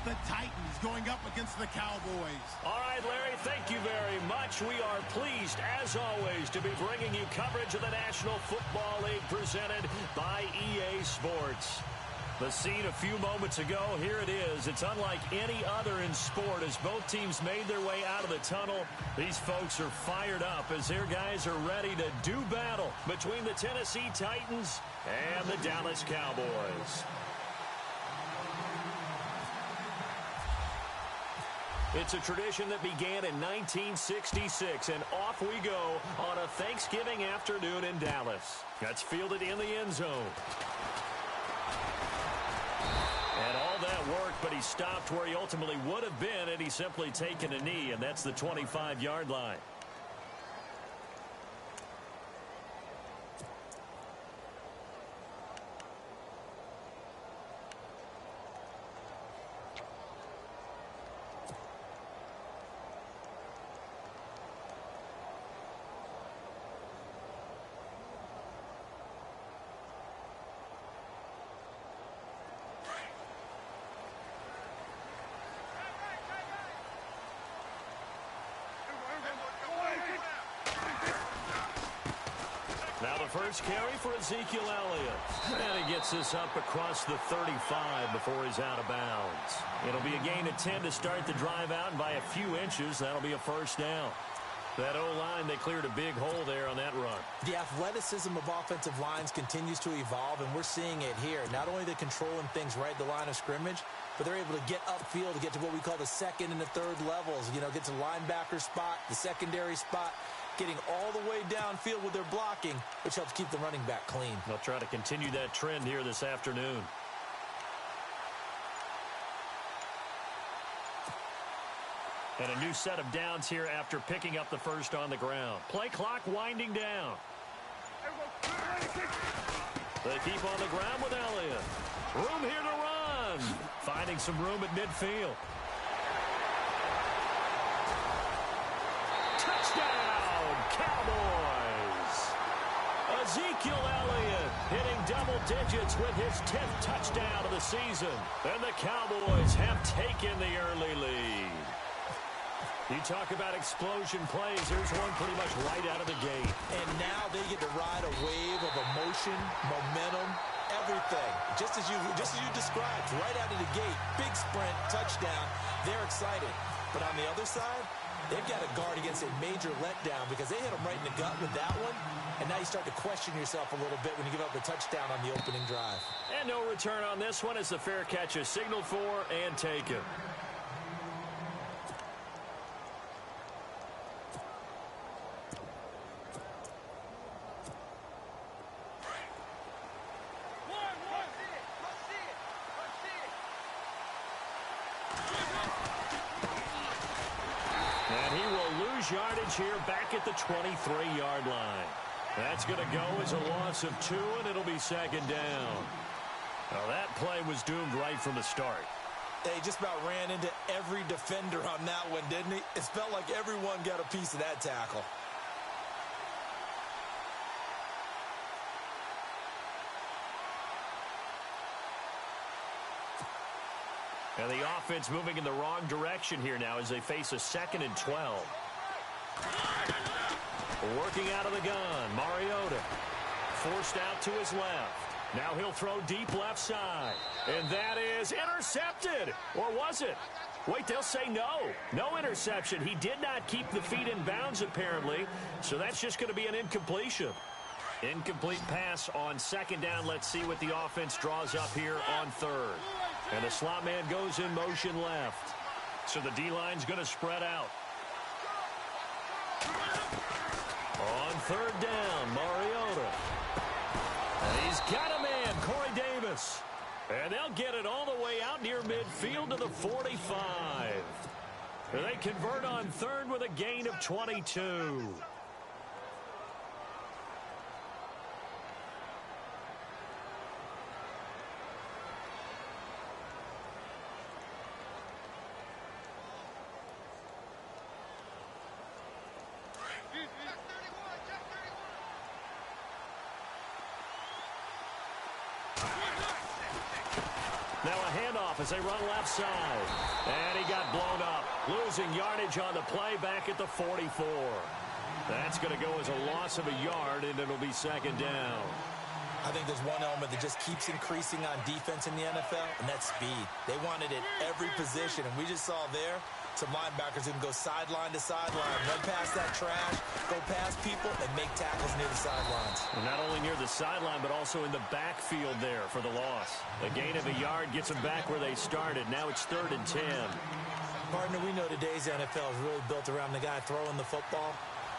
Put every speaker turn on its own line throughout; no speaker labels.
the Titans going up against the Cowboys.
All right, Larry, thank you very much. We are pleased, as always, to be bringing you coverage of the National Football League presented by EA Sports. The scene a few moments ago, here it is. It's unlike any other in sport as both teams made their way out of the tunnel. These folks are fired up as their guys are ready to do battle between the Tennessee Titans and the Dallas Cowboys. It's a tradition that began in 1966, and off we go on a Thanksgiving afternoon in Dallas. That's fielded in the end zone. And all that worked, but he stopped where he ultimately would have been had he simply taken a knee, and that's the 25-yard line. Now the first carry for Ezekiel Elliott. And he gets this up across the 35 before he's out of bounds. It'll be a gain of 10 to start the drive out, and by a few inches, that'll be a first down. That O-line, they cleared a big hole there on that run.
The athleticism of offensive lines continues to evolve, and we're seeing it here. Not only are they controlling things right at the line of scrimmage, but they're able to get upfield to get to what we call the second and the third levels. You know, get to the linebacker spot, the secondary spot, getting all the way downfield with their blocking, which helps keep the running back clean.
They'll try to continue that trend here this afternoon. And a new set of downs here after picking up the first on the ground. Play clock winding down. They keep on the ground with Elliott. Room here to run. Finding some room at midfield. Touchdown, Cowboys. Ezekiel Elliott hitting double digits with his 10th touchdown of the season. And the Cowboys have taken the early lead. You talk about explosion plays. Here's one pretty much right out of the gate.
And now they get to ride a wave of emotion, momentum, everything. Just as you described, right out of the gate, big sprint, touchdown. They're excited. But on the other side, they've got to guard against a major letdown because they hit them right in the gut with that one. And now you start to question yourself a little bit when you give up a touchdown on the opening drive.
And no return on this one as the fair catch is signaled for and taken. Yardage here back at the 23-yard line. That's going to go as a loss of 2, and it'll be second down. Now that play was doomed right from the start.
They just about ran into every defender on that one, didn't he? It felt like everyone got a piece of that tackle.
And the offense moving in the wrong direction here now as they face a 2nd and 12. Working out of the gun, Mariota forced out to his left. Now he'll throw deep left side. And that is intercepted. Or was it? Wait, they'll say no. No interception. He did not keep the feet in bounds apparently. So that's just going to be an incompletion. Incomplete pass on second down. Let's see what the offense draws up here on third. And the slot man goes in motion left. So the D-line's going to spread out. On third down, Mariota. And he's got a man, Corey Davis. And they'll get it all the way out near midfield to the 45. And they convert on third with a gain of 22. Now a handoff as they run left side. got blown up. Losing yardage on the play back at the 44. That's going to go as a loss of a yard, and it'll be second down.
I think there's one element that just keeps increasing on defense in the NFL, and that's speed. They want it at every position, and we just saw there some linebackers who can go sideline to sideline, run past that trash, go past people, and make tackles near the sidelines.
And not only near the sideline, but also in the backfield there for the loss. A gain of a yard gets them back where they started. Now it's 3rd and 10.
Partner, we know today's NFL is really built around the guy throwing the football.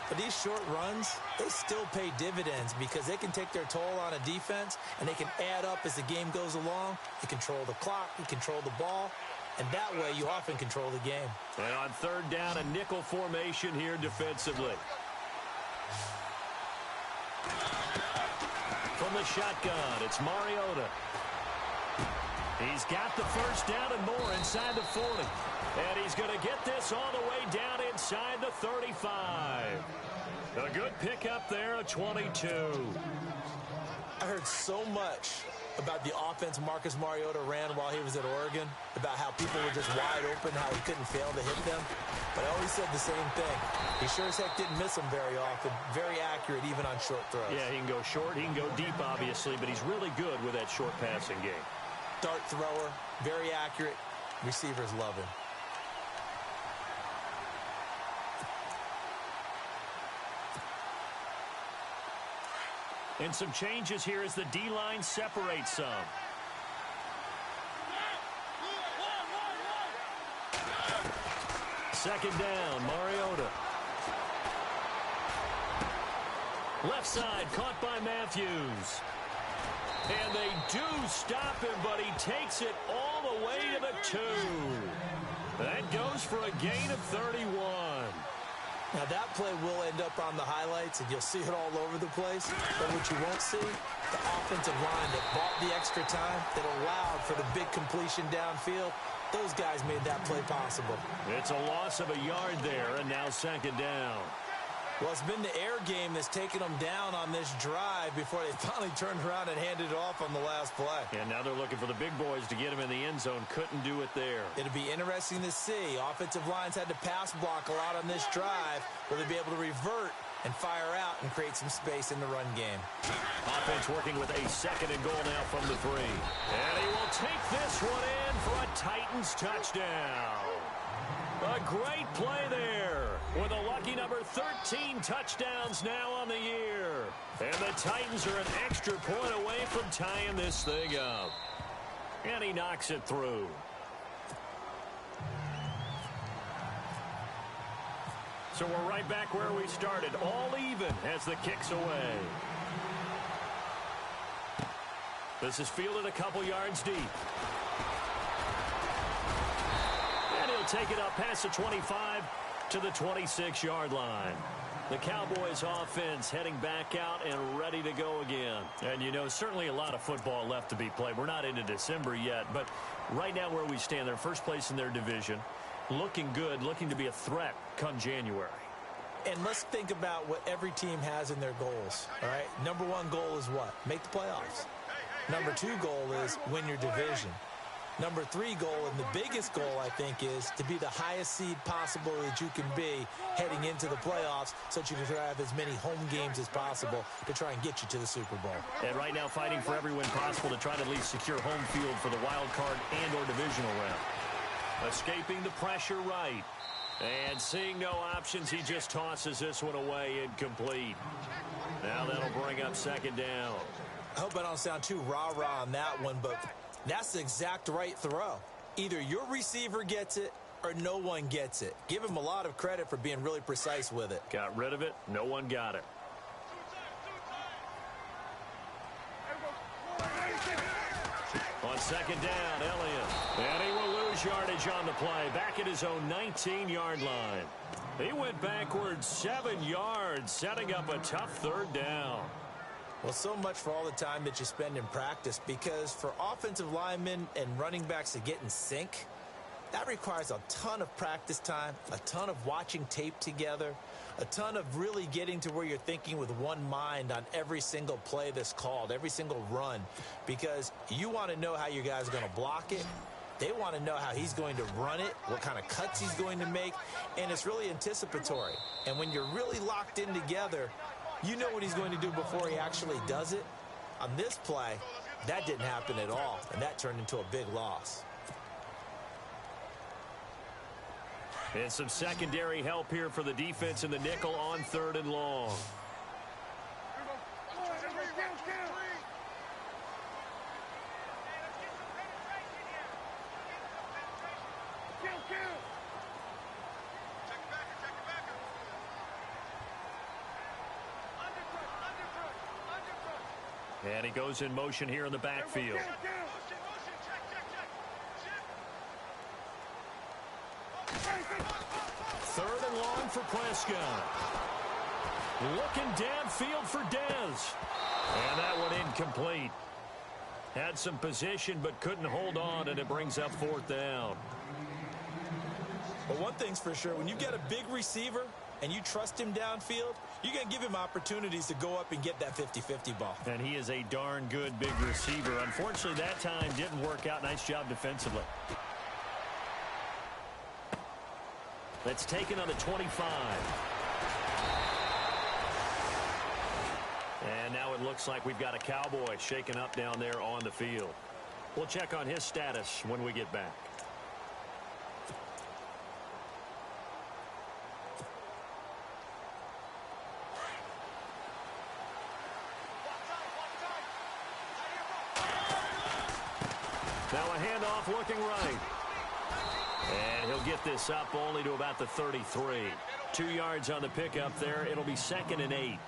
But these short runs, they still pay dividends because they can take their toll on a defense, and they can add up as the game goes along. You control the clock, you control the ball, and that way you often control the game.
And on 3rd down, a nickel formation here defensively. From the shotgun, it's Mariota. He's got the first down and more inside the 40. And he's going to get this all the way down inside the 35. A good pickup there, a 22.
I heard so much about the offense Marcus Mariota ran while he was at Oregon, about how people were just wide open, how he couldn't fail to hit them. But I always said the same thing. He sure as heck didn't miss them very often. Very accurate even on short throws.
Yeah, he can go short, he can go deep, obviously, but he's really good with that short passing game.
Dart thrower, very accurate. Receivers love him.
And some changes here as the D-line separates some. Second down, Mariota. Left side, caught by Matthews. And they do stop him, but he takes it all the way to the 2. That goes for a gain of 31.
Now, that play will end up on the highlights, and you'll see it all over the place. But what you won't see, the offensive line that bought the extra time, that allowed for the big completion downfield, those guys made that play possible.
It's a loss of a yard there, and now second down.
Well, it's been the air game that's taken them down on this drive before they finally turned around and handed it off on the last play.
And now they're looking for the big boys to get him in the end zone. Couldn't do it there.
It'll be interesting to see. Offensive lines had to pass block a lot on this drive. Will they be able to revert and fire out and create some space in the run game?
Offense working with a 2nd and goal now from the 3. And he will take this one in for a Titans touchdown. A great play there with a lucky number 13 touchdowns now on the year. And the Titans are an extra point away from tying this thing up. And he knocks it through. So we're right back where we started, all even as the kick's away. This is fielded a couple yards deep. Take it up past the 25 to the 26-yard line. The Cowboys offense heading back out and ready to go again. And, you know, certainly a lot of football left to be played. We're not into December yet, but right now where we stand, they're first place in their division, looking good, looking to be a threat come January.
And let's think about what every team has in their goals, all right? Number 1 goal is what? Make the playoffs. Number 2 goal is win your division. Number 3 goal, and the biggest goal, I think, is to be the highest seed possible that you can be heading into the playoffs so that you can have as many home games as possible to try and get you to the Super Bowl.
And right now fighting for every win possible to try to at least secure home field for the wild card and or divisional round. Escaping the pressure right. And seeing no options, he just tosses this one away incomplete. Now that'll bring up second down.
I hope I don't sound too rah-rah on that one, but that's the exact right throw. Either your receiver gets it or no one gets it. Give him a lot of credit for being really precise with it.
Got rid of it. No one got it. On second down, Elliott. And he will lose yardage on the play. Back at his own 19-yard line. He went backwards 7 yards, setting up a tough third down.
Well, so much for all the time that you spend in practice, because for offensive linemen and running backs to get in sync, that requires a ton of practice time, a ton of watching tape together, a ton of really getting to where you're thinking with one mind on every single play that's called, every single run, because you want to know how you guys are going to block it, They want to know how he's going to run it, what kind of cuts he's going to make, and it's really anticipatory. And when you're really locked in together, you know what he's going to do before he actually does it. On this play, that didn't happen at all, and that turned into a big loss.
And some secondary help here for the defense in the nickel on 3rd and long. And he goes in motion here in the backfield. 3rd and long for Prescott. Looking downfield for Dez. And that one incomplete. Had some position but couldn't hold on, and it brings up 4th down.
But one thing's for sure, when you get a big receiver and you trust him downfield, you're going to give him opportunities to go up and get that 50-50 ball.
And he is a darn good big receiver. Unfortunately, that time didn't work out. Nice job defensively. Let's take it on the 25. And now it looks like we've got a Cowboy shaken up down there on the field. We'll check on his status when we get back. Now a handoff looking right. And he'll get this up only to about the 33. 2 yards on the pickup there. It'll be 2nd and 8.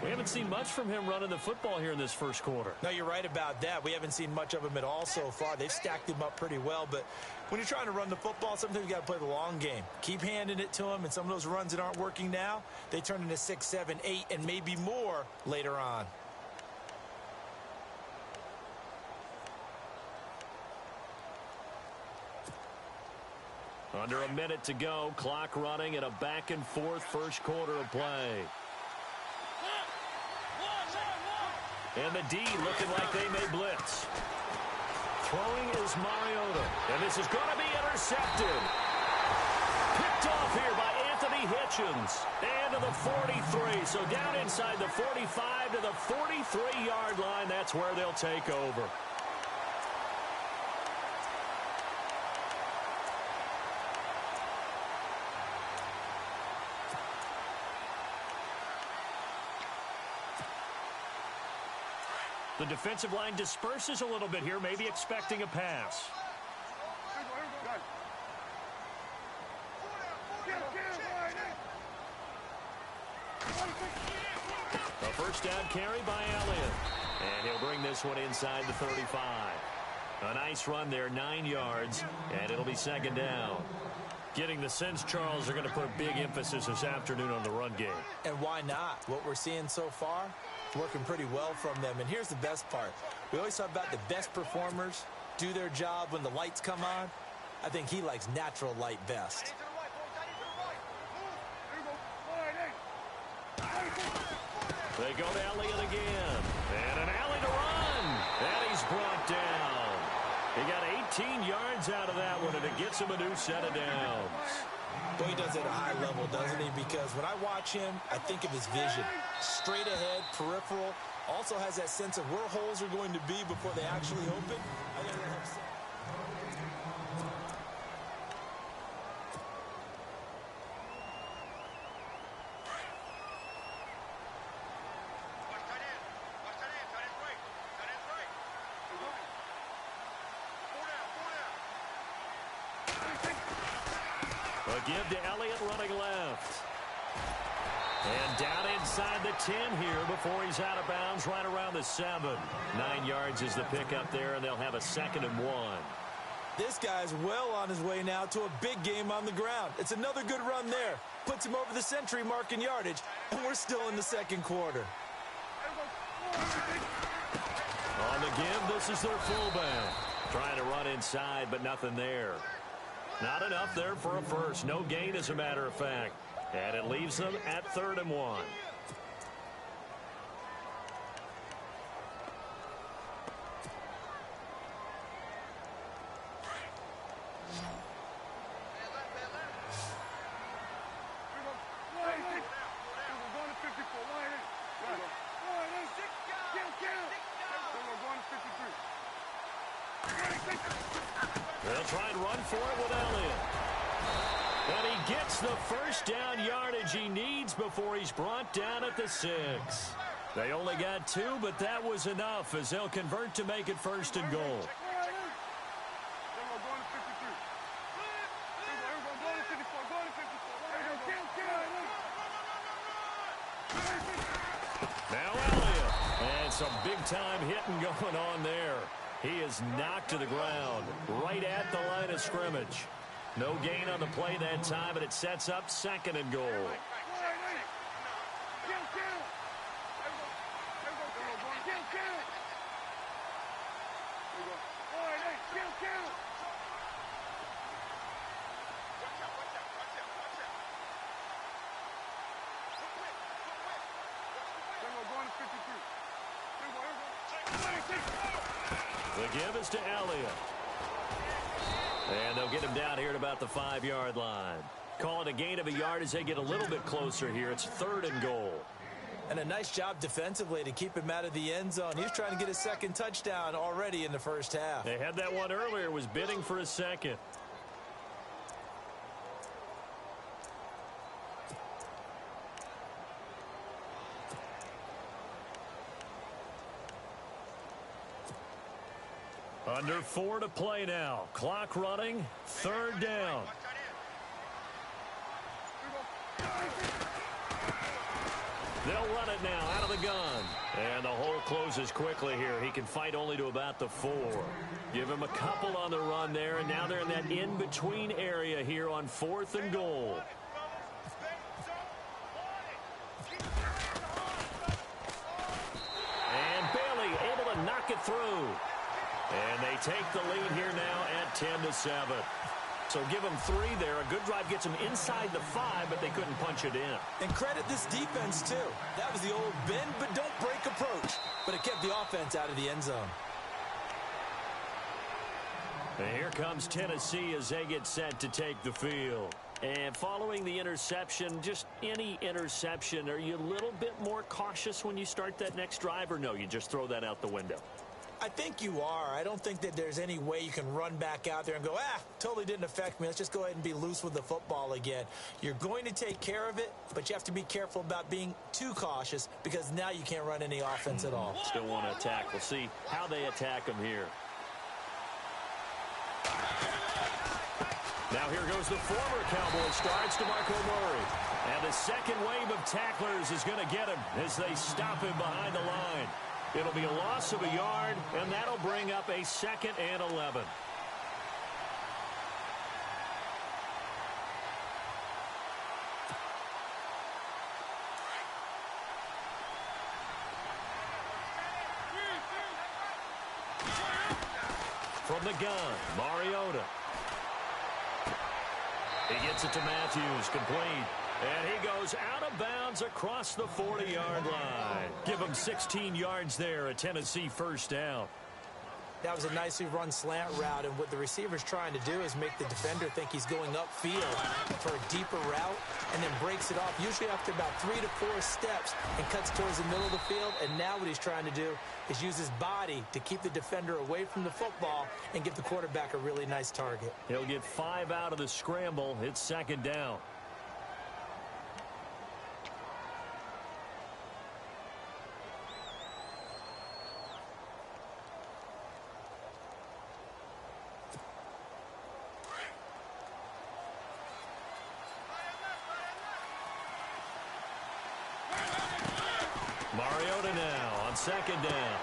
We haven't seen much from him running the football here in this first quarter.
No, you're right about that. We haven't seen much of him at all so far. They've stacked him up pretty well, but when you're trying to run the football, sometimes you got to play the long game. Keep handing it to him, and some of those runs that aren't working now, they turn into 6, 7, 8, and maybe more later on.
Under a minute to go, clock running at a back-and-forth first quarter of play. And the D looking like they may blitz. Throwing is Mariota. And this is going to be intercepted. Picked off here by Anthony Hitchens. And to the 43. So down inside the 45 to the 43-yard line. That's where they'll take over. The defensive line disperses a little bit here, maybe expecting a pass. A first down carry by Elliott. And he'll bring this one inside the 35. A nice run there, 9 yards, and it'll be 2nd down. Getting the sense, Charles, are going to put a big emphasis this afternoon on the run game.
And why not? What we're seeing so far, working pretty well from them. And here's the best part. We always talk about the best performers do their job when the lights come on. I think he likes natural light best.
They go to Elliott again. And an alley to run. And he's brought down. He got 18 yards out of that one, and it gets him a new set of downs.
Boy, he does it at a high level, doesn't he? Because when I watch him, I think of his vision. Straight ahead, peripheral. Also has that sense of where holes are going to be before they actually open. I think that helps.
A give to Elliott running left. And down inside the 10 here before he's out of bounds right around the 7. 9 yards is the pickup there, and they'll have a 2nd and 1.
This guy's well on his way now to a big game on the ground. It's another good run there. Puts him over the century mark in yardage, and we're still in the 2nd quarter.
On the give, this is their fullback. Trying to run inside, but nothing there. Not enough there for a first. No gain, as a matter of fact. And it leaves them at 3rd and 1. They'll try and run for it with Elliott. And he gets the first down yardage he needs before he's brought down at the 6. They only got 2, but that was enough as they'll convert to make it 1st and goal. Now Elliott. And some big-time hitting going on there. He is knocked to the ground right at the line of scrimmage. No gain on the play that time, but it sets up 2nd and goal. The give is to Elliott. And they'll get him down here at about the 5-yard line. Call it a gain of a yard as they get a little bit closer here. It's 3rd and goal.
And a nice job defensively to keep him out of the end zone. He was trying to get a 2nd touchdown already in the 1st half.
They had that one earlier, was bidding for a 2nd. Under 4 to play now. Clock running. 3rd down. They'll run it now out of the gun. And the hole closes quickly here. He can fight only to about the 4. Give him a couple on the run there, and now they're in that in-between area here on 4th and goal. And Bailey able to knock it through. And they take the lead here now at 10-7. So give them 3 there. A good drive gets them inside the 5, but they couldn't punch it in.
And credit this defense, too. That was the old bend but don't break approach. But it kept the offense out of the end zone.
And here comes Tennessee as they get set to take the field. And following the interception, just any interception, are you a little bit more cautious when you start that next drive, or no, you just throw that out the window?
I think you are. I don't think that there's any way you can run back out there and go, totally didn't affect me. Let's just go ahead and be loose with the football again. You're going to take care of it, but you have to be careful about being too cautious because now you can't run any offense at all.
Still want to attack. We'll see how they attack them here. Now here goes the former Cowboy starts, DeMarco Murray. And the second wave of tacklers is going to get him as they stop him behind the line. It'll be a loss of a yard, and that'll bring up a 2nd and 11. From the gun, Mariota. He gets it to Matthews, complete. And he goes out of bounds across the 40-yard line. Give him 16 yards there, a Tennessee 1st down.
That was a nicely run slant route, and what the receiver's trying to do is make the defender think he's going upfield for a deeper route and then breaks it off, usually after about 3 to 4 steps, and cuts towards the middle of the field. And now what he's trying to do is use his body to keep the defender away from the football and give the quarterback a really nice target.
He'll get 5 out of the scramble. It's 2nd down. Mariota now on 2nd down.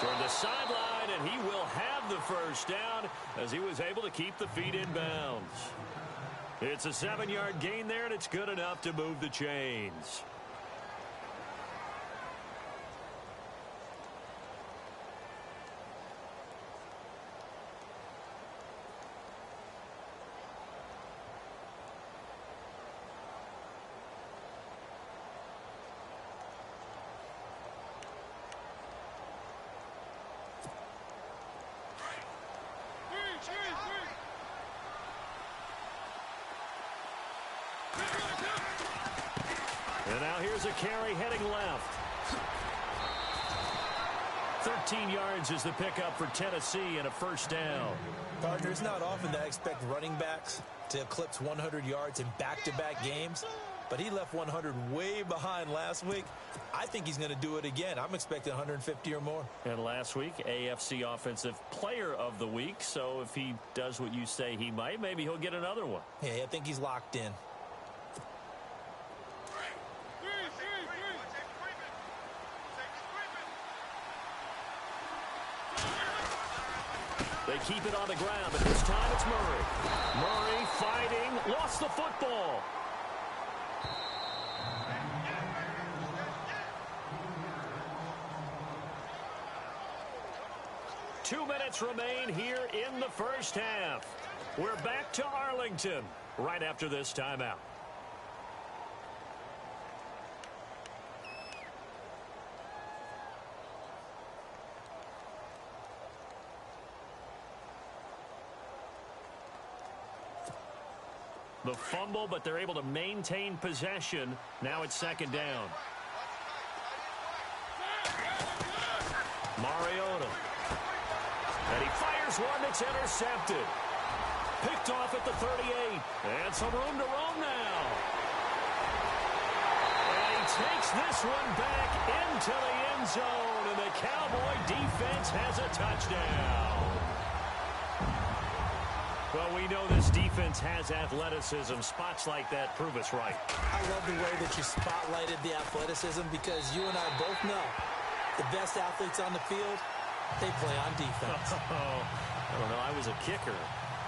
Toward the sideline, and he will have the 1st down as he was able to keep the feet in bounds. It's a 7-yard gain there, and it's good enough to move the chains. And now here's a carry heading left. 13 yards is the pickup for Tennessee and a first down.
Partner, it's not often that I expect running backs to eclipse 100 yards in back-to-back games, but he left 100 way behind last week. I think he's going to do it again. I'm expecting 150 or more.
And last week, AFC Offensive Player of the Week. So if he does what you say he might, maybe he'll get another one.
Yeah, I think he's locked in.
They keep it on the ground, but this time it's Murray. Murray fighting, lost the football. Two minutes remain here in the first half. We're back to Arlington right after this timeout. The fumble, but they're able to maintain possession. Now it's second down. Mariota. And he fires one that's intercepted. Picked off at the 38. And some room to roam now. And he takes this one back into the end zone. And the Cowboy defense has a touchdown. Well, we know this defense has athleticism. Spots like that prove us right.
I love the way that you spotlighted the athleticism because you and I both know the best athletes on the field, they play on defense.
I don't know. I was a kicker.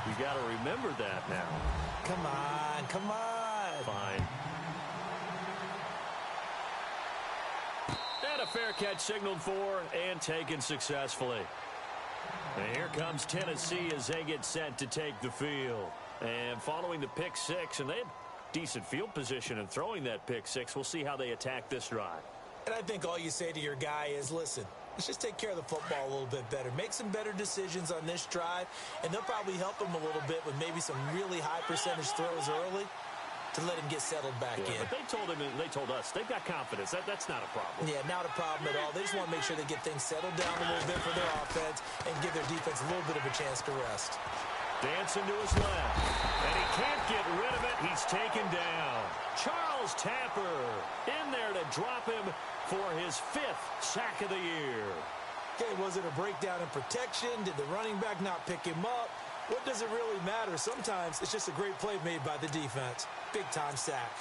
You got to remember that now.
Come on, come on.
Fine. And a fair catch signaled for and taken successfully. And here comes Tennessee as they get set to take the field. And following the pick six, and they had decent field position in throwing that pick six. We'll see how they attack this drive.
And I think all you say to your guy is, listen, let's just take care of the football a little bit better. Make some better decisions on this drive, and they'll probably help him a little bit with maybe some really high percentage throws early to let him get settled back in.
But they told us they've got confidence. That's not a problem.
Yeah, not a problem at all. They just want to make sure they get things settled down a little bit for their offense and give their defense a little bit of a chance to rest.
Dancing to his left. And he can't get rid of it. He's taken down. Charles Tapper in there to drop him for his 5th sack of the year.
Okay, was it a breakdown in protection? Did the running back not pick him up? What does it really matter? Sometimes it's just a great play made by the defense. Big-time sack.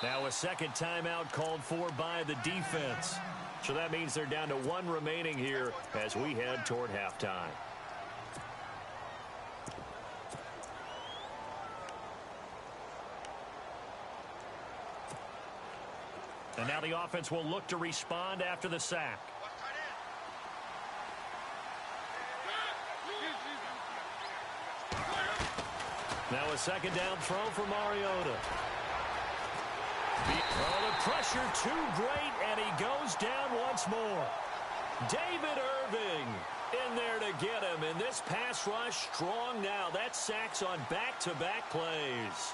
Now a second timeout called for by the defense. So that means they're down to 1 remaining here as we head toward halftime. And now the offense will look to respond after the sack. Now a second down throw for Mariota. Oh, the pressure too great, and he goes down once more. David Irving in there to get him, and this pass rush strong now. That's sacks on back-to-back plays.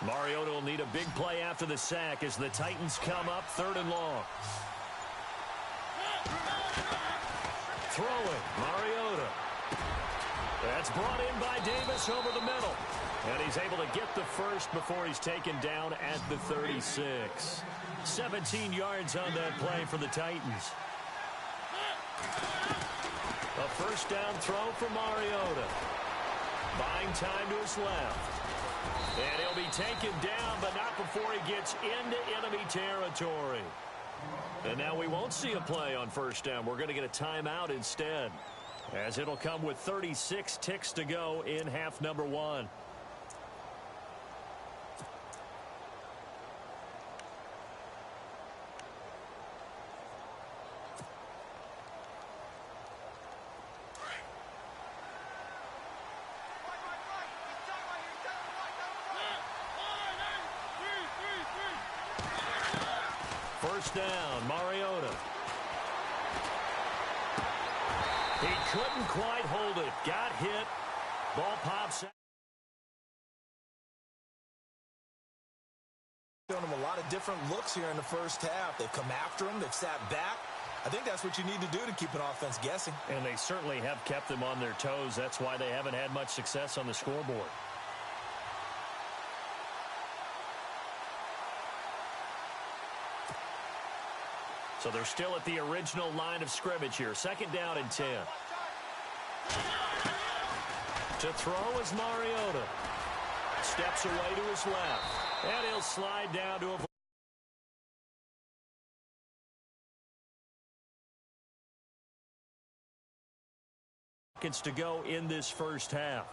Mariota will need a big play after the sack as the Titans come up 3rd and long. Throwing, Mariota. That's brought in by Davis over the middle. And he's able to get the first before he's taken down at the 36. 17 yards on that play for the Titans. A first down throw for Mariota. Buying time to his left. And he'll be taken down, but not before he gets into enemy territory. And now we won't see a play on first down. We're going to get a timeout instead, as it'll come with 36 ticks to go in half number 1. first down. Mariota. He couldn't quite hold it. Got hit. Ball pops out.
Shown them a lot of different looks here in the first half. They've come after him. They've sat back. I think that's what you need to do to keep an offense guessing.
And they certainly have kept them on their toes. That's why they haven't had much success on the scoreboard. So they're still at the original line of scrimmage here. Second down and 10. To throw is Mariota. Steps away to his left. And he'll slide down to a... seconds to go in this first half.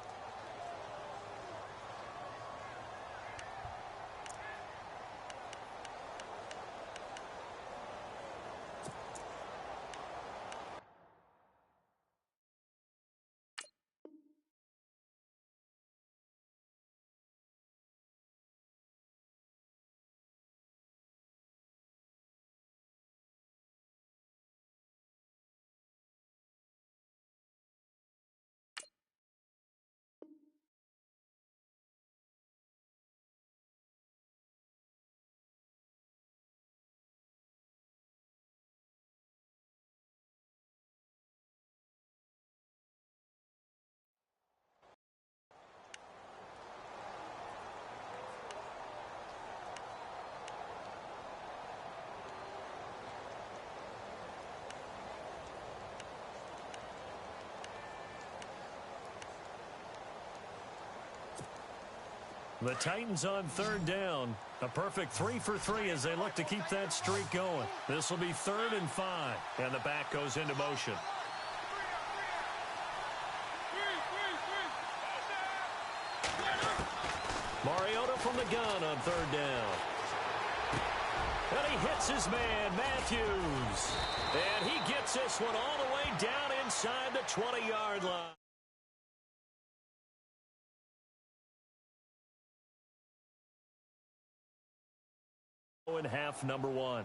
The Titans on third down. A perfect 3 for 3 as they look to keep that streak going. This will be 3rd and 5. And the back goes into motion. Mariota from the gun on third down. And he hits his man, Matthews. And he gets this one all the way down inside the 20-yard line. In half number 1.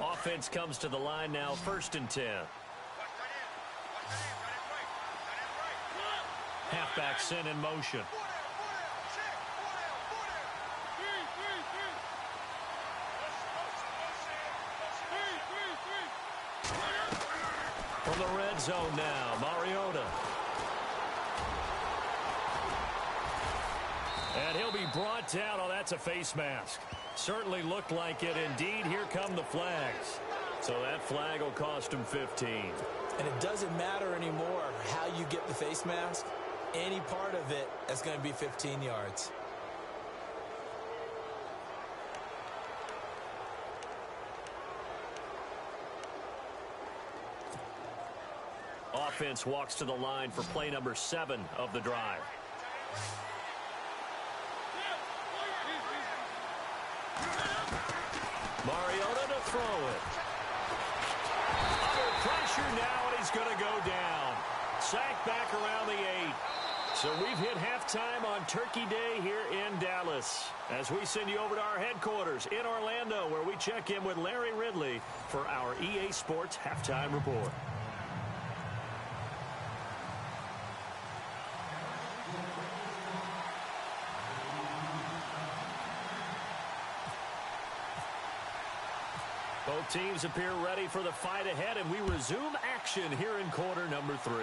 Offense comes to the line now, 1st and 10. Halfback sent in motion. From the red zone now, Mariota. And he'll be brought down. Oh, that's a face mask. Certainly looked like it. Indeed, here come the flags. So that flag will cost him 15.
And it doesn't matter anymore how you get the face mask. Any part of it is going to be 15 yards.
Offense walks to the line for play number 7 of the drive. Mariota to throw it. Under pressure now, and he's going to go down. Sacked back around the 8. So we've hit halftime on Turkey Day here in Dallas. As we send you over to our headquarters in Orlando, where we check in with Larry Ridley for our EA Sports Halftime Report. Both teams appear ready for the fight ahead, and we resume action here in quarter number 3.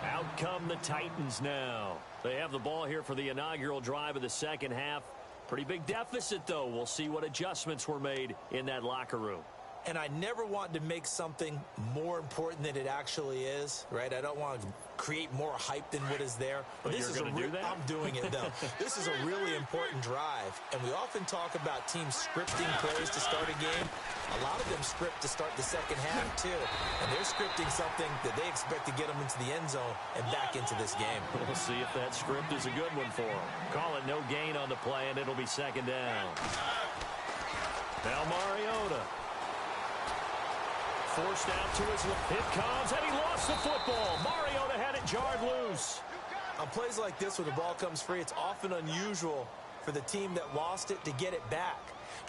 Out come the Titans now. They have the ball here for the inaugural drive of the second half. Pretty big deficit, though. We'll see what adjustments were made in that locker room.
And I never want to make something more important than it actually is, right? I don't want to create more hype than what is there.
But this is going to do that?
I'm doing it, though. This is a really important drive. And we often talk about teams scripting plays to start a game. A lot of them script to start the second half, too. And they're scripting something that they expect to get them into the end zone and back into this game.
We'll see if that script is a good one for them. Call it no gain on the play, and it'll be second down. Now Mariota. Forced out to his left. It comes, and he lost the football. Mariota had it jarred loose.
On plays like this where the ball comes free, it's often unusual for the team that lost it to get it back.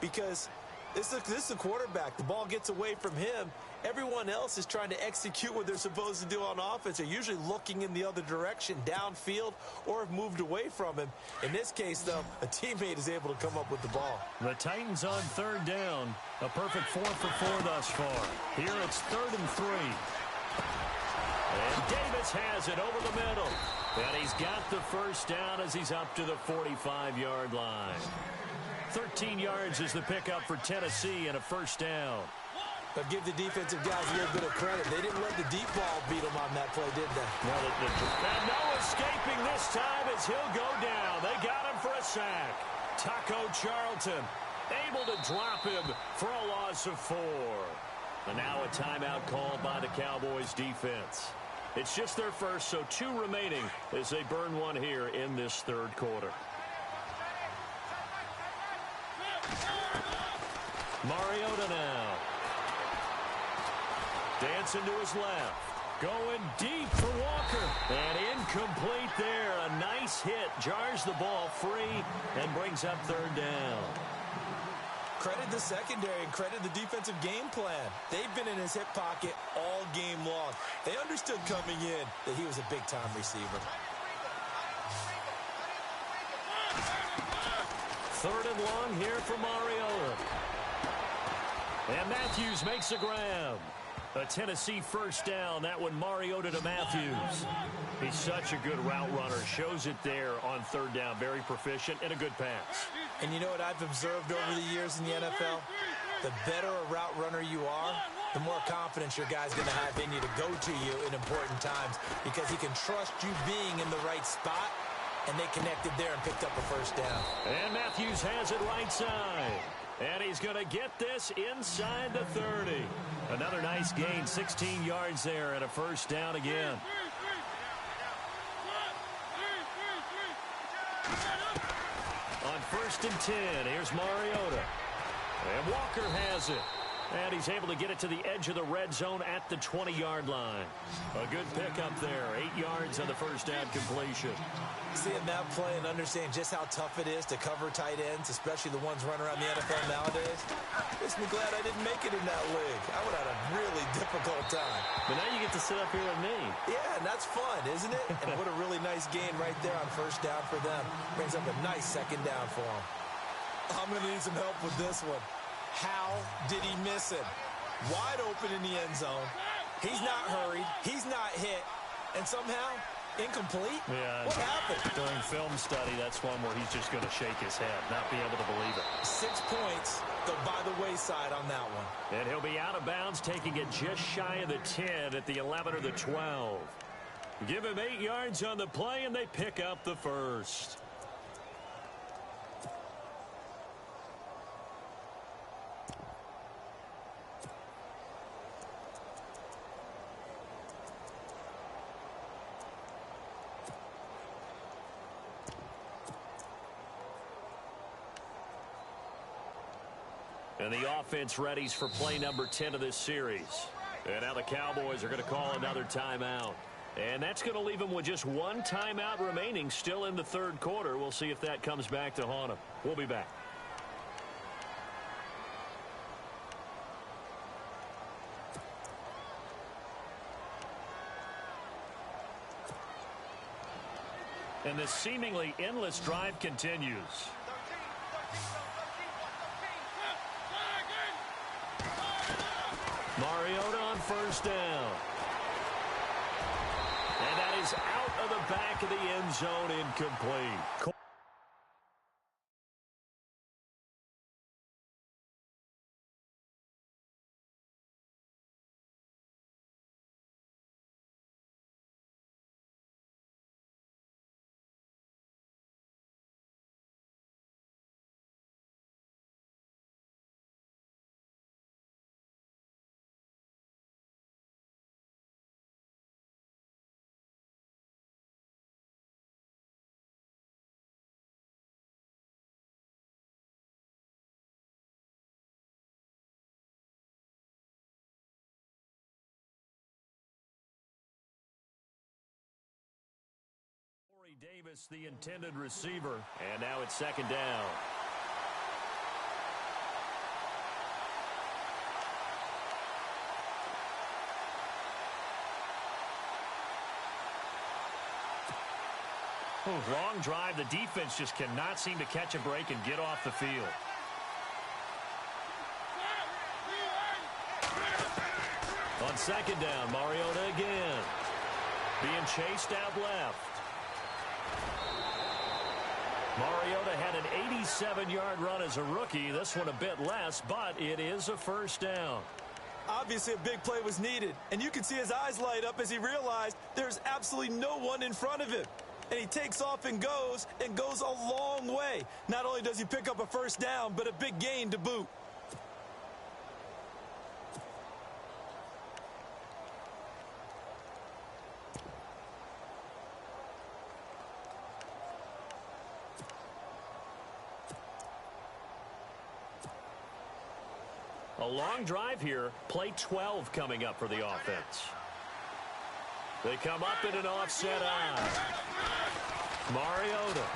Because this is a quarterback. The ball gets away from him. Everyone else is trying to execute what they're supposed to do on offense. They're usually looking in the other direction, downfield, or have moved away from him. In this case, though, a teammate is able to come up with the ball.
The Titans on third down. A perfect 4 for 4 thus far. Here it's 3rd and 3. And Davis has it over the middle. And he's got the first down as he's up to the 45-yard line. 13 yards is the pickup for Tennessee and a first down.
But give the defensive guys a little bit of credit. They didn't let the deep ball beat them on that play, did they?
No, and no escaping this time as he'll go down. They got him for a sack. Taco Charlton able to drop him for a loss of 4. And now a timeout called by the Cowboys defense. It's just their first, so 2 remaining as they burn one here in this third quarter. Mariota now. Dancing to his left. Going deep for Walker. And incomplete there. A nice hit. Jars the ball free and brings up 3rd down.
Credit the secondary and credit the defensive game plan. They've been in his hip pocket all game long. They understood coming in that he was a big-time receiver.
3rd and long here for Mariota. And Matthews makes a grab. A Tennessee first down. That one Mariota to Matthews. He's such a good route runner. Shows it there on 3rd down. Very proficient and a good pass.
And you know what I've observed over the years in the NFL? The better a route runner you are, the more confidence your guy's going to have in you to go to you in important times because he can trust you being in the right spot, and they connected there and picked up a first down.
And Matthews has it right side. And he's going to get this inside the 30. Another nice gain, 16 yards there and a first down again. On 1st and 10, here's Mariota. And Walker has it. And he's able to get it to the edge of the red zone at the 20-yard line. A good pickup there. 8 yards on the first down completion.
Seeing that play and understanding just how tough it is to cover tight ends, especially the ones running around the NFL nowadays, makes me glad I didn't make it in that league. I would have had a really difficult time.
But now you get to sit up here with me.
Yeah, and that's fun, isn't it? And what a really nice gain right there on first down for them. Brings up a nice second down for them. I'm going to need some help with this one. How did he miss him? Wide open in the end zone. He's not hurried. He's not hit. And somehow, incomplete?
Yeah.
What happened?
During film study, that's one where he's just going to shake his head, not be able to believe it.
6 points go by the wayside on that one.
And he'll be out of bounds, taking it just shy of the 10 at the 11 or the 12. Give him 8 yards on the play, and they pick up the first. And the offense readies for play number 10 of this series. And now the Cowboys are going to call another timeout. And that's going to leave them with just 1 timeout remaining still in the third quarter. We'll see if that comes back to haunt them. We'll be back. And this seemingly endless drive continues. Mariota on first down. And that is out of the back of the end zone, incomplete. Davis, the intended receiver, and now it's second down. Long drive. The defense just cannot seem to catch a break and get off the field. On second down, Mariota again. Being chased out left. Mariota had an 87-yard run as a rookie. This one a bit less, but it is a first down.
Obviously, a big play was needed, and you can see his eyes light up as he realized there's absolutely no one in front of him. And he takes off and goes a long way. Not only does he pick up a first down, but a big gain to boot.
A long drive here. Play 12 coming up for the offense. They come up in an offset eye. Mariota.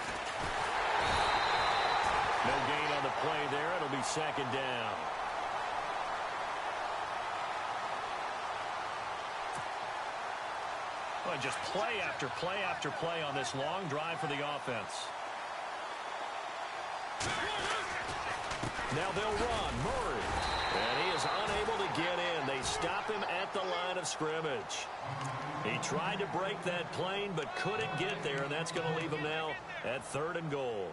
No gain on the play there. It'll be second down. Well, just play after play after play on this long drive for the offense. Now they'll run. Murray. And he is unable to get in. They stop him at the line of scrimmage. He tried to break that plane but couldn't get there, and that's going to leave him now at 3rd and goal.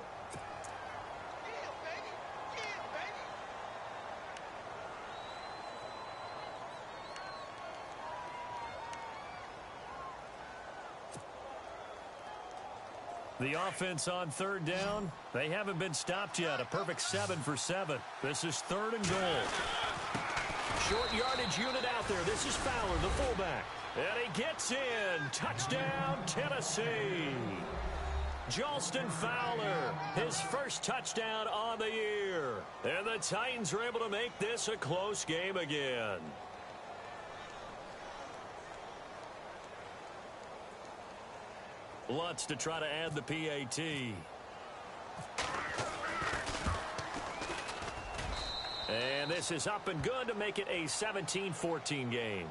The offense on 3rd down, they haven't been stopped yet. A perfect 7 for 7. This is 3rd and goal. Short yardage unit out there. This is Fowler, the fullback. And he gets in. Touchdown, Tennessee. Jalston Fowler, his first touchdown on the year. And the Titans are able to make this a close game again. Lutz to try to add the PAT. And this is up and good to make it a 17-14 game.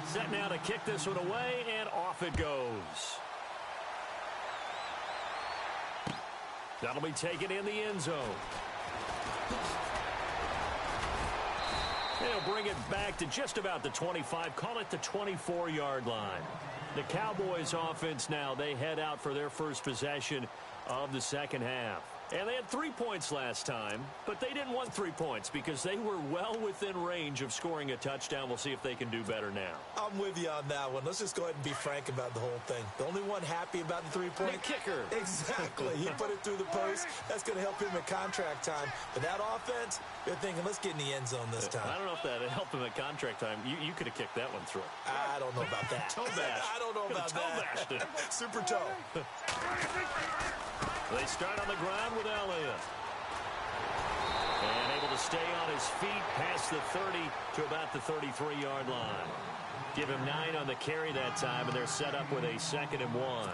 Set now to kick this one away, and off it goes. That'll be taken in the end zone. They'll bring it back to just about the 25, call it the 24-yard line. The Cowboys offense now, they head out for their first possession of the second half. And they had 3 points last time, but they didn't want 3 points because they were well within range of scoring a touchdown. We'll see if they can do better now.
I'm with you on that one. Let's just go ahead and be frank about the whole thing. The only one happy about the 3-point.
The kicker.
Exactly. He put it through the post. That's going to help him at contract time. But that offense, they're thinking, let's get in the end zone this time.
I don't know if that helped him at contract time. You could have kicked that one through.
I don't know about that.
Toe bash.
I don't know about
toe
that.
Bashed it.
Super toe.
They start on the ground with Elliott. And able to stay on his feet past the 30 to about the 33-yard line. Give him 9 on the carry that time, and they're set up with a 2nd and 1.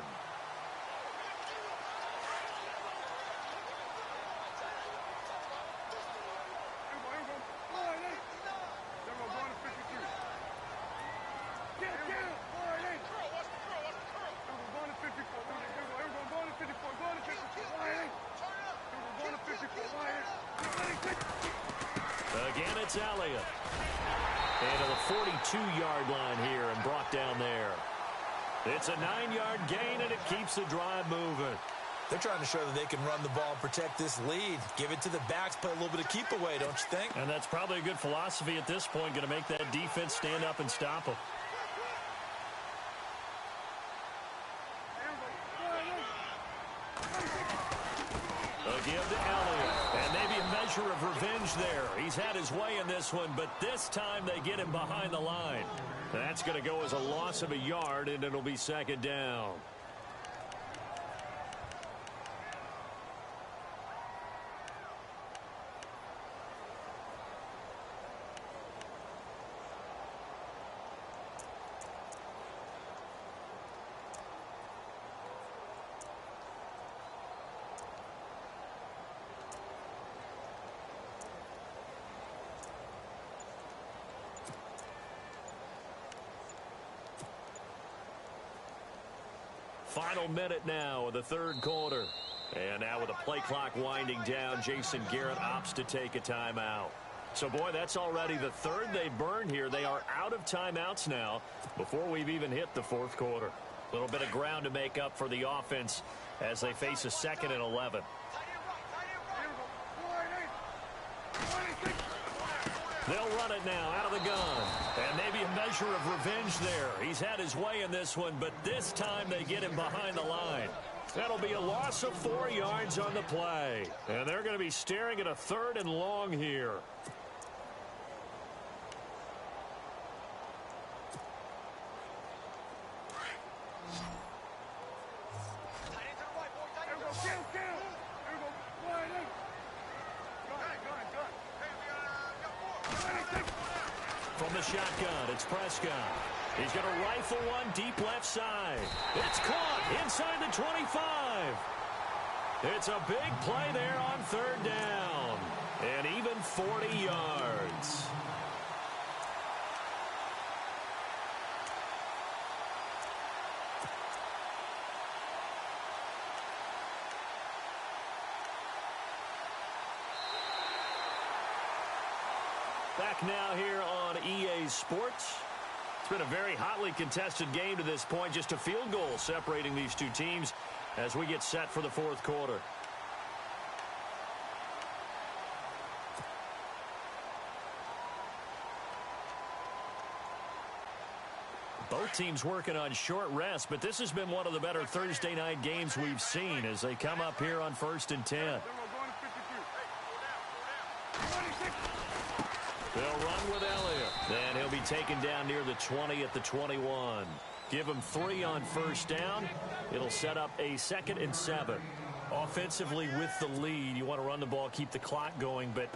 Again, it's Elliott. And to the 42-yard line here and brought down there. It's a 9-yard gain, and it keeps the drive moving.
They're trying to show that they can run the ball and protect this lead. Give it to the backs, play a little bit of keep away, don't you think?
And that's probably a good philosophy at this point, going to make that defense stand up and stop them. A give to Elliott. And maybe a measure of revenge there. He's had his way in this one, but this time they get him behind the line. That's going to go as a loss of a yard, and it'll be 2nd down. Final minute now of the third quarter. And now with the play clock winding down, Jason Garrett opts to take a timeout. So, boy, that's already the third they burned here. They are out of timeouts now before we've even hit the fourth quarter. A little bit of ground to make up for the offense as they face a 2nd and 11. They'll run it now out of the gun. And maybe a measure of revenge there. He's had his way in this one, but this time they get him behind the line. That'll be a loss of 4 yards on the play. And they're going to be staring at a 3rd and long here. From the shotgun, it's Prescott. He's going to rifle one deep left side. It's caught inside the 25. It's a big play there on 3rd down. And even 40 yards. Back now here on EA Sports. It's been a very hotly contested game to this point. Just a field goal separating these two teams as we get set for the fourth quarter. Both teams working on short rest, but this has been one of the better Thursday night games we've seen as they come up here on 1st and 10. They'll run with Elliott. And he'll be taken down near the 20 at the 21. Give him 3 on 1st down. It'll set up a 2nd and 7. Offensively with the lead, you want to run the ball, keep the clock going, but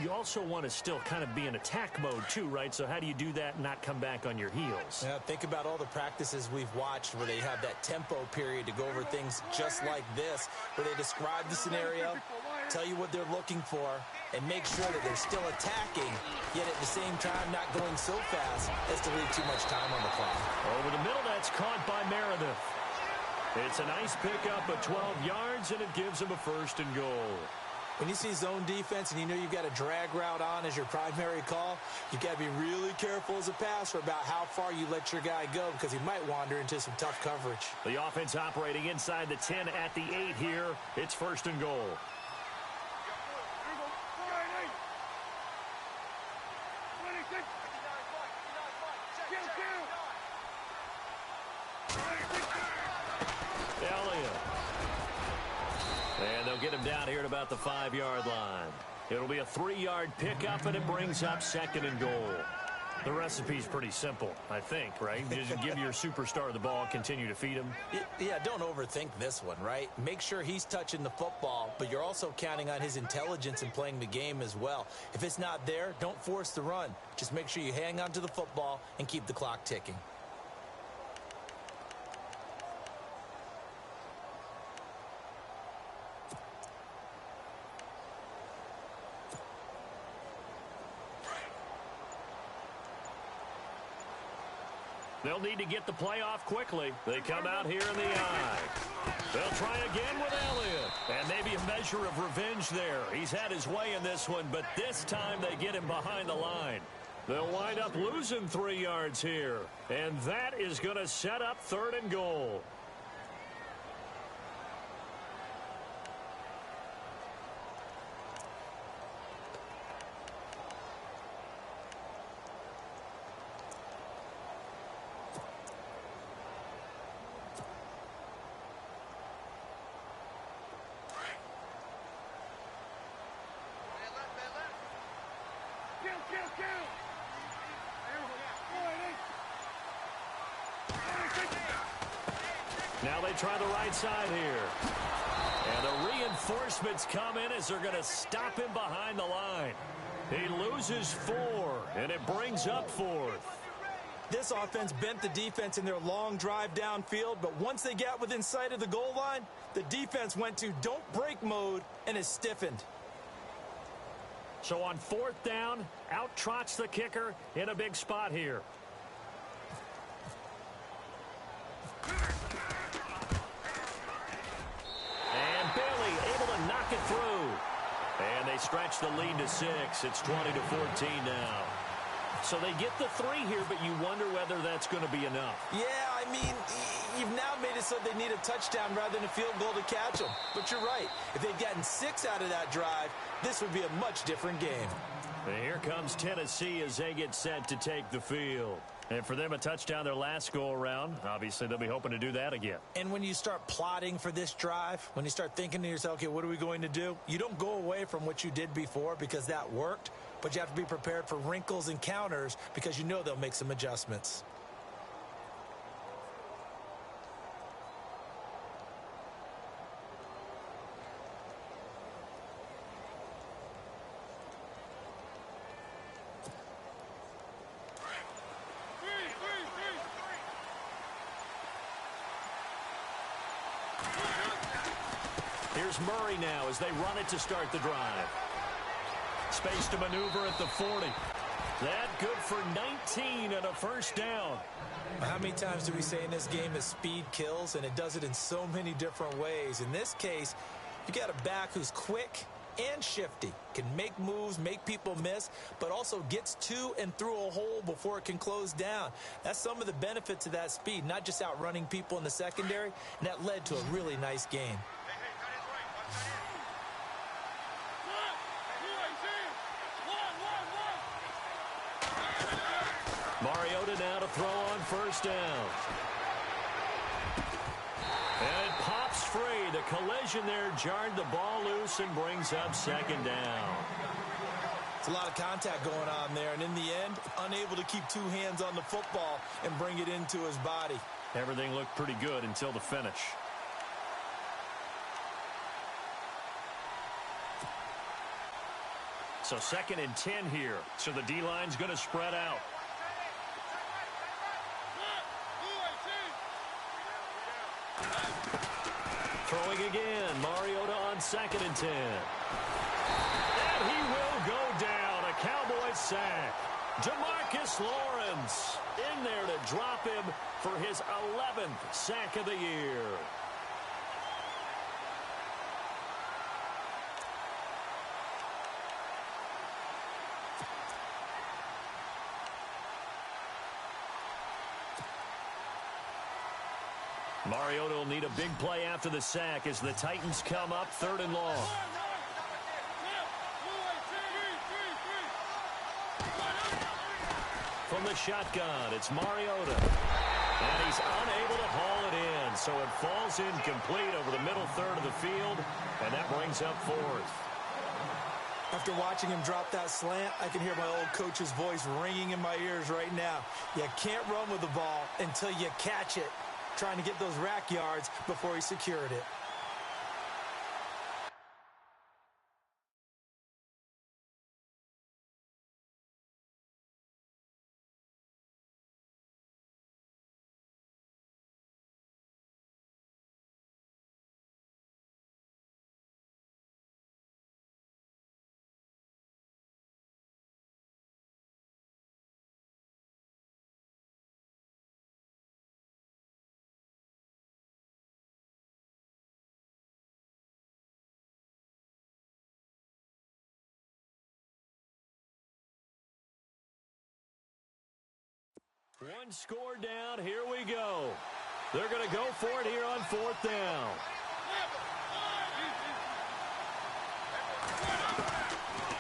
you also want to still kind of be in attack mode too, right? So how do you do that and not come back on your heels?
Yeah, think about all the practices we've watched where they have that tempo period to go over things just like this, where they describe the scenario, tell you what they're looking for, and make sure that they're still attacking, yet at the same time not going so fast as to leave too much time on the clock.
Over the middle, that's caught by Meredith. It's a nice pickup of 12 yards, and it gives him a 1st and goal.
When you see zone defense and you know you've got a drag route on as your primary call, you've got to be really careful as a passer about how far you let your guy go because he might wander into some tough coverage.
The offense operating inside the 10 at the 8 here. It's 1st and goal. And they'll get him down here at about the 5-yard line. It'll be a 3-yard pickup, and it brings up 2nd and goal. The recipe's pretty simple, I think, right? Just give your superstar the ball, continue to feed him.
Yeah, don't overthink this one, right? Make sure he's touching the football, but you're also counting on his intelligence in playing the game as well. If it's not there, don't force the run. Just make sure you hang on to the football and keep the clock ticking.
They'll need to get the play off quickly. They come out here in the eye. They'll try again with Elliott. And maybe a measure of revenge there. He's had his way in this one, but this time they get him behind the line. They'll wind up losing 3 yards here. And that is going to set up 3rd and goal. Now they try the right side here. And the reinforcements come in as they're going to stop him behind the line. He loses 4, and it brings up 4th.
This offense bent the defense in their long drive downfield, but once they got within sight of the goal line, the defense went to don't break mode and is stiffened.
So on 4th down, out trots the kicker in a big spot here. they stretch the lead to 6. It's 20-14 now. So they get the 3 here, but you wonder whether that's going to be enough.
Yeah, I mean, you've now made it so they need a touchdown rather than a field goal to catch them. But you're right. If they'd gotten 6 out of that drive, this would be a much different game.
And here comes Tennessee as they get set to take the field. And for them, a touchdown their last go-around. Obviously, they'll be hoping to do that again.
And when you start plotting for this drive, when you start thinking to yourself, okay, what are we going to do? You don't go away from what you did before because that worked, but you have to be prepared for wrinkles and counters because you know they'll make some adjustments.
Here's Murray now as they run it to start the drive. Space to maneuver at the 40. That good for 19 and a first down.
How many times do we say in this game that speed kills, and it does it in so many different ways? In this case, you got a back who's quick and shifty, can make moves, make people miss, but also gets to and through a hole before it can close down. That's some of the benefits of that speed, not just outrunning people in the secondary, and that led to a really nice game.
Mariota now to throw on first down. And it pops free. The collision there jarred the ball loose and brings up second down.
It's a lot of contact going on there, and in the end, unable to keep 2 hands on the football and bring it into his body.
Everything looked pretty good until the finish. So 2nd and 10 here. So the D-line's going to spread out. Throwing again. Mariota on 2nd and 10. And he will go down. A Cowboys sack. DeMarcus Lawrence in there to drop him for his 11th sack of the year. Mariota will need a big play after the sack as the Titans come up 3rd and long. From the shotgun, it's Mariota. And he's unable to haul it in, so it falls incomplete over the middle third of the field, and that brings up 4th.
After watching him drop that slant, I can hear my old coach's voice ringing in my ears right now. You can't run with the ball until you catch it, trying to get those rack yards before he secured it.
One score down. Here we go. They're going to go for it here on 4th down.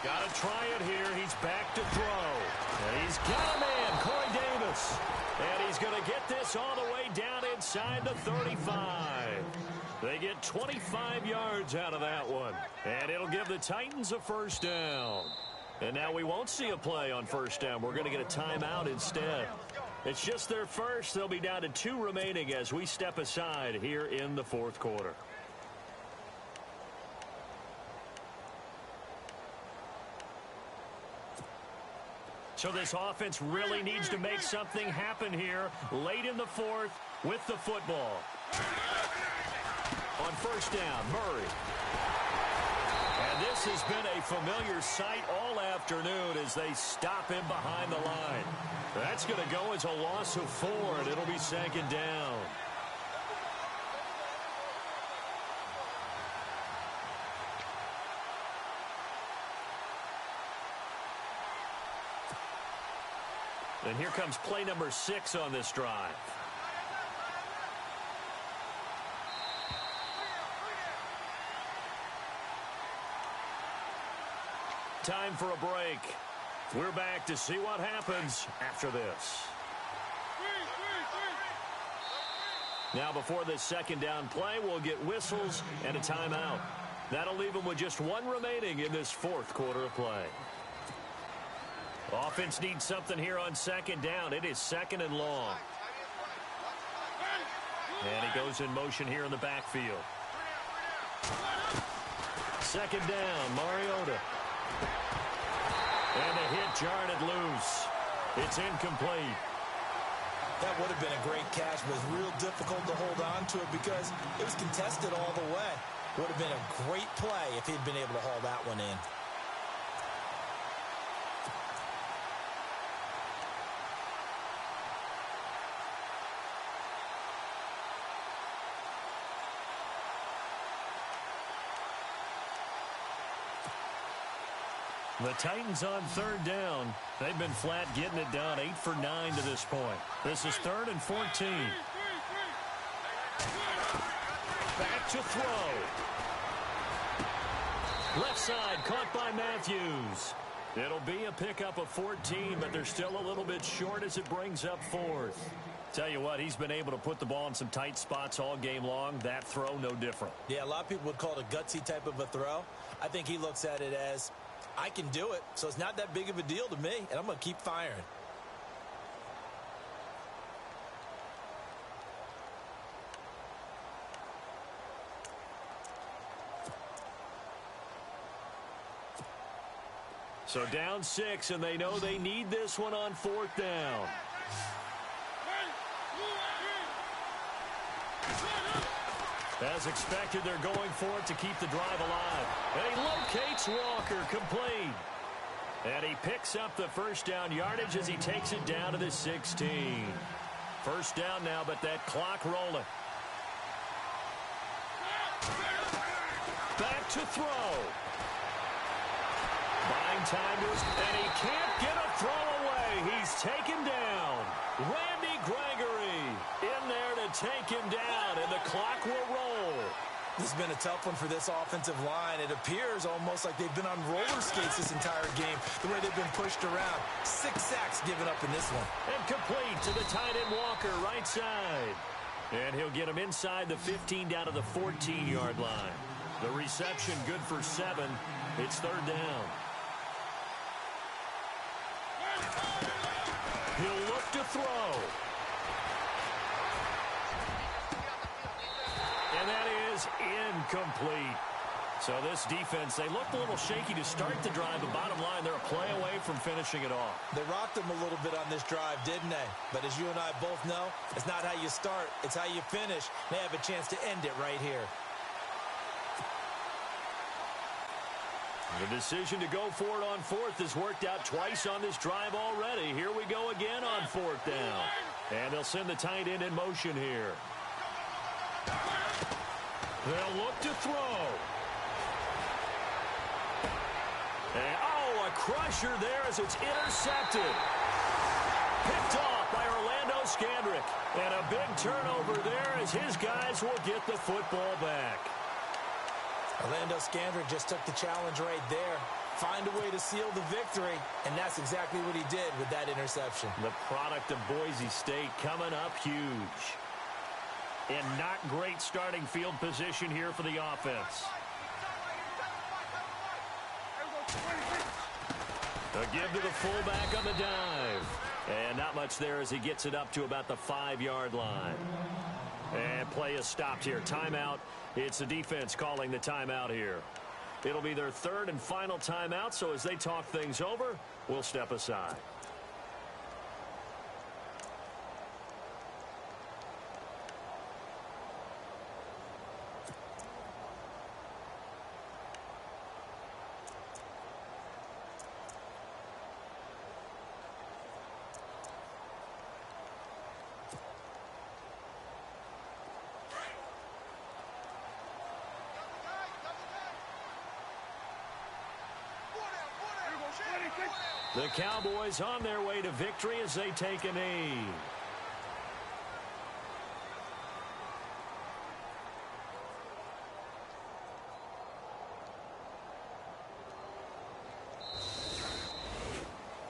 Got to try it here. He's back to throw. And he's got a man, Corey Davis. And he's going to get this all the way down inside the 35. They get 25 yards out of that one. And it'll give the Titans a first down. And now we won't see a play on first down. We're going to get a timeout instead. It's just their first. They'll be down to 2 remaining as we step aside here in the 4th quarter. So this offense really needs to make something happen here late in the 4th with the football. On first down, Murray. And this has been a familiar sight all afternoon as they stop him behind the line. That's going to go as a loss of 4, and it'll be 2nd down. And here comes play number 6 on this drive. Time for a break. We're back to see what happens after this. Now, before this second down play, we'll get whistles and a timeout. That'll leave them with just one remaining in this fourth quarter of play. Offense needs something here on second down. It is second and long. And he goes in motion here in the backfield. Second down, Mariota. And a hit jarred it loose. It's incomplete.
That would have been a great catch, but it was real difficult to hold on to it because it was contested all the way. Would have been a great play if he'd been able to haul that one in.
The Titans on third down. They've been flat getting it done, 8 for 9 to this point. This is 3rd and 14. Back to throw. Left side caught by Matthews. It'll be a pickup of 14, but they're still a little bit short as it brings up 4th. Tell you what, he's been able to put the ball in some tight spots all game long. That throw, no different.
Yeah, a lot of people would call it a gutsy type of a throw. I think he looks at it as, I can do it, so it's not that big of a deal to me, and I'm going to keep firing.
So down 6, and they know they need this one on 4th down. As expected, they're going for it to keep the drive alive. And he locates Walker, complete. And he picks up the first down yardage as he takes it down to the 16. First down now, but that clock rolling. Back to throw. Buying time to his, and he can't get a throw away. He's taken down. Randy Gregory in there to take him down, and the clock will roll.
This has been a tough one for this offensive line. It appears almost like they've been on roller skates this entire game, the way they've been pushed around. 6 sacks given up in this one.
And complete to the tight end Walker, right side. And he'll get him inside the 15 down to the 14-yard line. The reception good for 7. It's 3rd down. He'll look to throw. And that is incomplete. So this defense, they looked a little shaky to start the drive, but bottom line, they're a play away from finishing it off.
They rocked them a little bit on this drive, didn't they? But as you and I both know, it's not how you start, it's how you finish. They have a chance to end it right here.
The decision to go for it on 4th has worked out twice on this drive already. Here we go again on 4th down. And they'll send the tight end in motion here. They'll look to throw. And, oh, a crusher there as it's intercepted. Picked off by Orlando Scandrick. And a big turnover there as his guys will get the football back.
Orlando Scandrick just took the challenge right there. Find a way to seal the victory, and that's exactly what he did with that interception.
The product of Boise State coming up huge. And not great starting field position here for the offense. A give to the fullback on the dive. And not much there as he gets it up to about the 5-yard line. And play is stopped here. Timeout. It's the defense calling the timeout here. It'll be their 3rd and final timeout, so as they talk things over, we'll step aside. The Cowboys on their way to victory as they take a knee.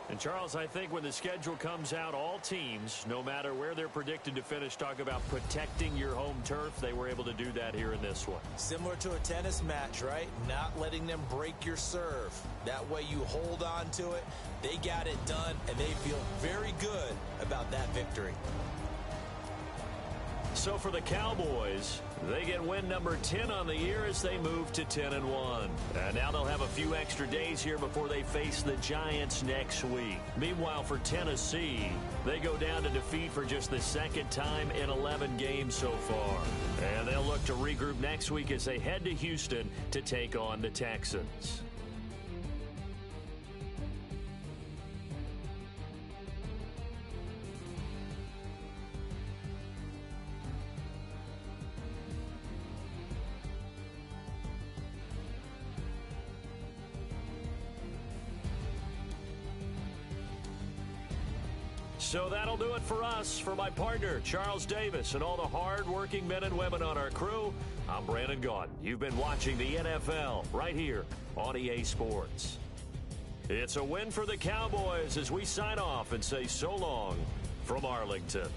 And Charles, I think when the schedule comes out, all teams, no matter where they're predicted to finish, talk about protecting your home turf. They were able to do that here in this one.
Similar to a tennis match, right? Not letting them break your serve. That way you hold on to it. They got it done, and they feel very good about that victory.
So for the Cowboys, they get win number 10 on the year as they move to 10-1. And now they'll have a few extra days here before they face the Giants next week. Meanwhile, for Tennessee, they go down to defeat for just the second time in 11 games so far. And they'll look to regroup next week as they head to Houston to take on the Texans. So that'll do it for us. For my partner, Charles Davis, and all the hard-working men and women on our crew, I'm Brandon Gaudin. You've been watching the NFL right here on EA Sports. It's a win for the Cowboys as we sign off and say so long from Arlington.